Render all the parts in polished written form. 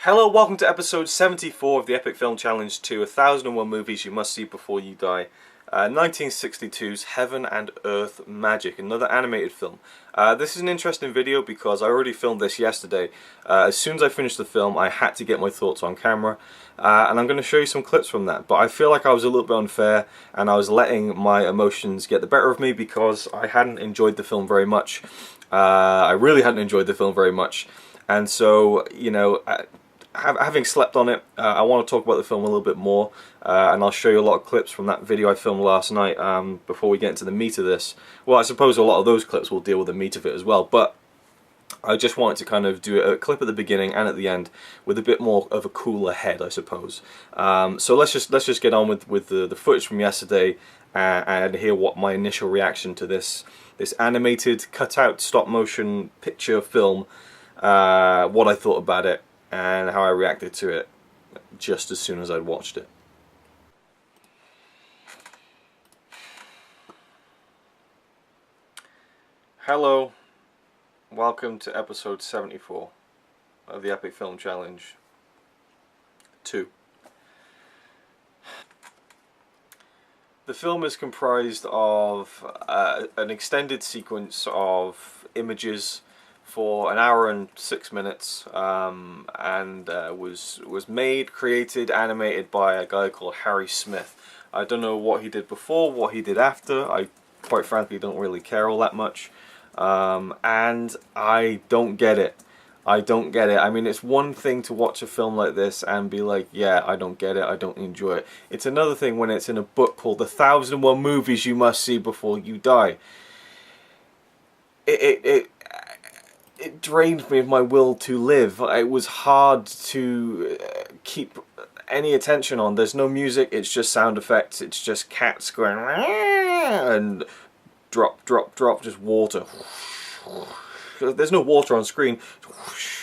Hello, welcome to episode 74 of the Epic Film Challenge 2, 1001 Movies You Must See Before You Die. 1962's Heaven and Earth Magic, another animated film. This is an interesting video because I already filmed this yesterday. As soon as I finished the film, I had to get my thoughts on camera, and I'm going to show you some clips from that. But I feel like I was a little bit unfair, and I was letting my emotions get the better of me because I hadn't enjoyed the film very much. I really hadn't enjoyed the film very much, and so, you know, having slept on it, I want to talk about the film a little bit more, and I'll show you a lot of clips from that video I filmed last night before we get into the meat of this. Well, I suppose a lot of those clips will deal with the meat of it as well, but I just wanted to kind of do a clip at the beginning and at the end with a bit more of a cooler head, I suppose. So let's just get on with the footage from yesterday and hear what my initial reaction to this animated cutout stop motion picture film, what I thought about it, and how I reacted to it just as soon as I'd watched it. Hello, welcome to episode 74 of the Epic Film Challenge 2. The film is comprised of an extended sequence of images for an hour and 6 minutes, and was made, created, animated by a guy called Harry Smith. I don't know what he did before, what he did after. I quite frankly don't really care all that much, and I don't get it. I don't get it. I mean, it's one thing to watch a film like this and be like, yeah, I don't get it, I don't enjoy it. It's another thing when it's in a book called 1001 Movies You Must See Before You Die. It drained me of my will to live. It was hard to keep any attention on. There's no music, it's just sound effects, it's just cats going and drop, drop, drop, just water. There's no water on screen,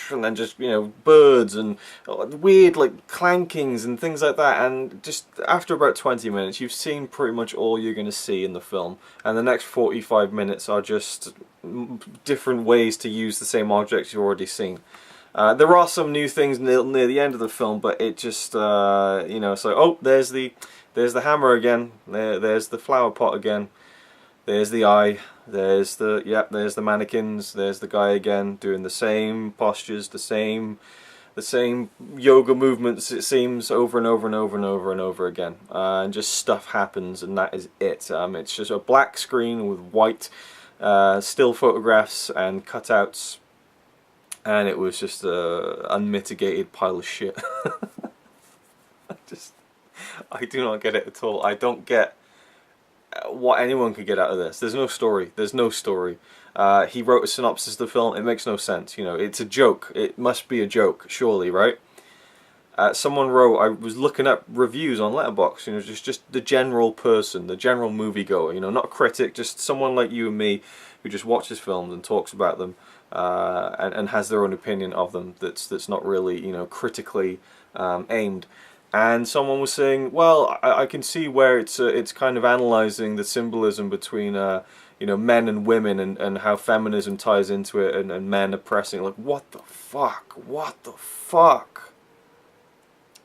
and then just, you know, birds and weird like clankings and things like that, and just after about 20 minutes you've seen pretty much all you're going to see in the film, and the next 45 minutes are just different ways to use the same objects you've already seen. There are some new things near the end of the film, but it just, you know, it's like, oh, there's the hammer again, there's the flower pot again, there's the eye, there's the mannequins, there's the guy again doing the same postures, the same yoga movements, it seems, over and over and over and over and over again, and just stuff happens, and that is it. It's just a black screen with white still photographs and cutouts, and it was just a unmitigated pile of shit. I do not get it at all. I don't get what anyone could get out of this. There's no story. There's no story. He wrote a synopsis of the film. It makes no sense. You know, it's a joke. It must be a joke, surely, right? Someone wrote, I was looking up reviews on Letterboxd, you know, just the general person, the general moviegoer, you know, not a critic, just someone like you and me who just watches films and talks about them, and has their own opinion of them that's not really, you know, critically aimed. And someone was saying, well, I can see where it's kind of analysing the symbolism between you know, men and women, and how feminism ties into it, and men oppressing. Like, what the fuck? What the fuck?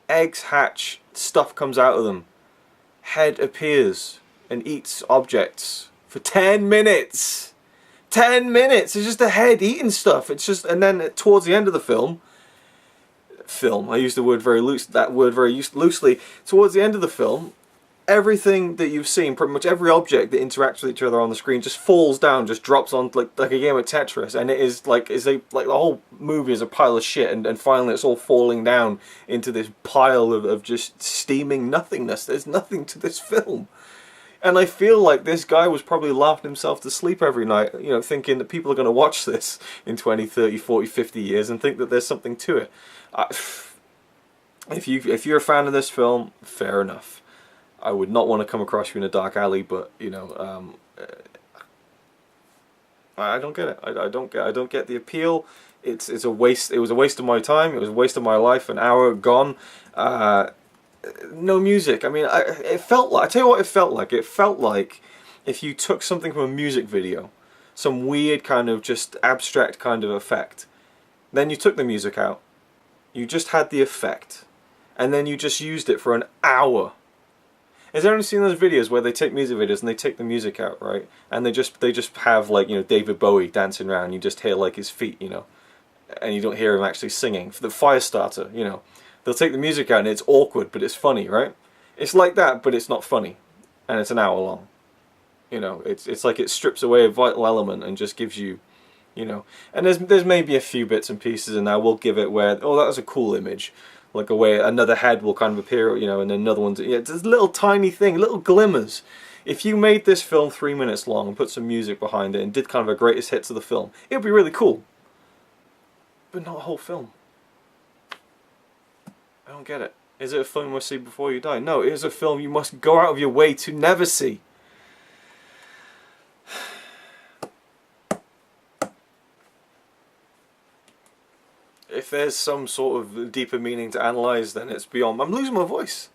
Eggs hatch, stuff comes out of them. Head appears and eats objects for 10 minutes. 10 minutes! It's just a head eating stuff. It's just, and then towards the end of the film, I use the word very loosely. Towards the end of the film, everything that you've seen, pretty much every object that interacts with each other on the screen, just falls down, just drops on like a game of Tetris, and it is like the whole movie is a pile of shit, and finally it's all falling down into this pile of just steaming nothingness. There's nothing to this film. And I feel like this guy was probably laughing himself to sleep every night, you know, thinking that people are going to watch this in 20, 30, 40, 50 years and think that there's something to it. If you're a fan of this film, fair enough. I would not want to come across you in a dark alley, but, you know, I don't get it. I don't get the appeal. It's a waste. It was a waste of my time. It was a waste of my life. An hour gone. No music. I mean, it felt like, I tell you what it felt like. It felt like if you took something from a music video, some weird kind of just abstract kind of effect, then you took the music out, You just had the effect, and then you just used it for an hour. Has anyone seen those videos where they take music videos and they take the music out, right? And they just have, like, you know, David Bowie dancing around. You just hear, like, his feet, you know, and you don't hear him actually singing. For the Firestarter, you know, they'll take the music out and it's awkward, but it's funny, right? It's like that, but it's not funny, and it's an hour long. You know, it's like it strips away a vital element and just gives you, you know. And there's maybe a few bits and pieces in there we'll give it where, oh, that was a cool image. Like a way another head will kind of appear, you know, and another one's, yeah, it's a little tiny thing, little glimmers. If you made this film 3 minutes long and put some music behind it and did kind of a greatest hits of the film, it would be really cool. But not a whole film. I don't get it. Is it a film you must see before you die? No, it is a film you must go out of your way to never see. If there's some sort of deeper meaning to analyse, then it's beyond. I'm losing my voice.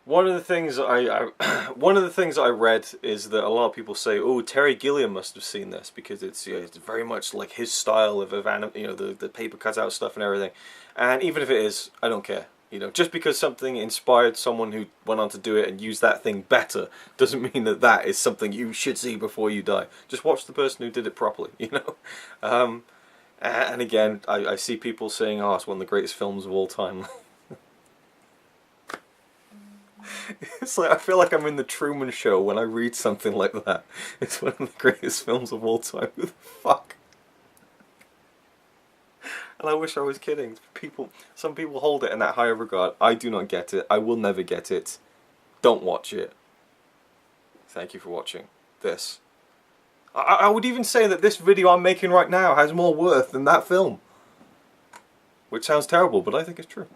One of the things I read is that a lot of people say, "Oh, Terry Gilliam must have seen this because it's, you know, it's very much like his style of you know, the paper cutout stuff and everything." And even if it is, I don't care. You know, just because something inspired someone who went on to do it and use that thing better doesn't mean that that is something you should see before you die. Just watch the person who did it properly, you know. And again, I see people saying, "Oh, it's one of the greatest films of all time." It's like, I feel like I'm in the Truman Show when I read something like that. It's one of the greatest films of all time. Who the fuck? And I wish I was kidding. Some people hold it in that higher regard. I do not get it. I will never get it. Don't watch it. Thank you for watching this. I would even say that this video I'm making right now has more worth than that film. Which sounds terrible, but I think it's true.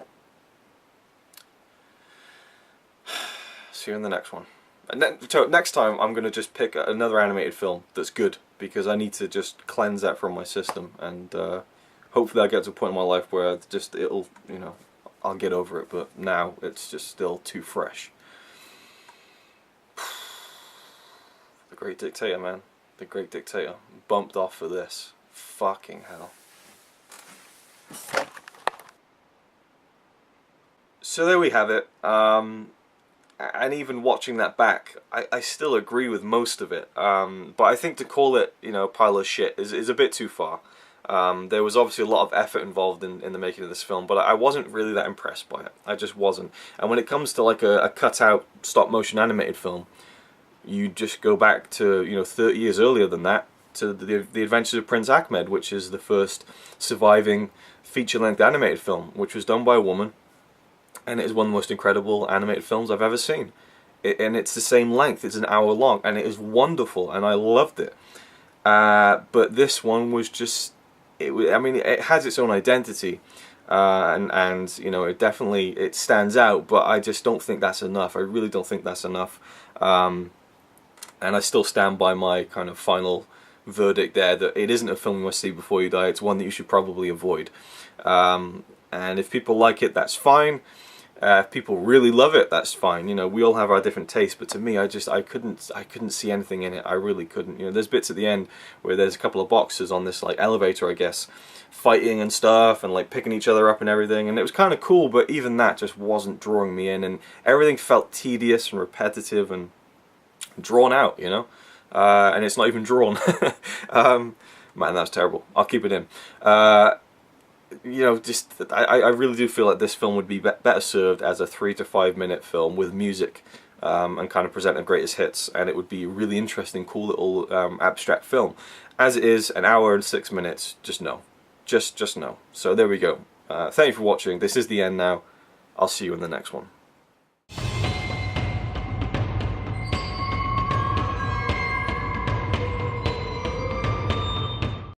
See you in the next one. And then, so next time I'm going to just pick another animated film that's good, because I need to just cleanse that from my system, and hopefully I'll get to a point in my life where it'll, you know, I'll get over it, but now it's just still too fresh. The Great Dictator, man. The Great Dictator. Bumped off for this. Fucking hell. So there we have it. And even watching that back, I still agree with most of it. But I think to call it, you know, a pile of shit is a bit too far. There was obviously a lot of effort involved in the making of this film, but I wasn't really that impressed by it. I just wasn't. And when it comes to like a cut-out stop-motion animated film, you just go back to, you know, 30 years earlier than that, to the Adventures of Prince Ahmed, which is the first surviving feature-length animated film, which was done by a woman. And it is one of the most incredible animated films I've ever seen. And it's the same length, it's an hour long, and it is wonderful, and I loved it. But this one was just, I mean, it has its own identity, and you know, it stands out, but I just don't think that's enough. I really don't think that's enough. And I still stand by my kind of final verdict there, that it isn't a film you must see before you die, it's one that you should probably avoid. And if people like it, that's fine. If people really love it, that's fine. You know, we all have our different tastes, but to me, I couldn't see anything in it. I really couldn't. You know, there's bits at the end where there's a couple of boxers on this like elevator, I guess, fighting and stuff, and like picking each other up and everything, and it was kind of cool. But even that just wasn't drawing me in, and everything felt tedious and repetitive and drawn out. You know, and it's not even drawn. Man, that's terrible. I'll keep it in. You know, just I really do feel like this film would be better served as a 3 to 5 minute film with music, and kind of present the greatest hits, and it would be a really interesting, cool little abstract film. As it is, an hour and 6 minutes, just no. Just no. So there we go. Thank you for watching. This is the end now. I'll see you in the next one.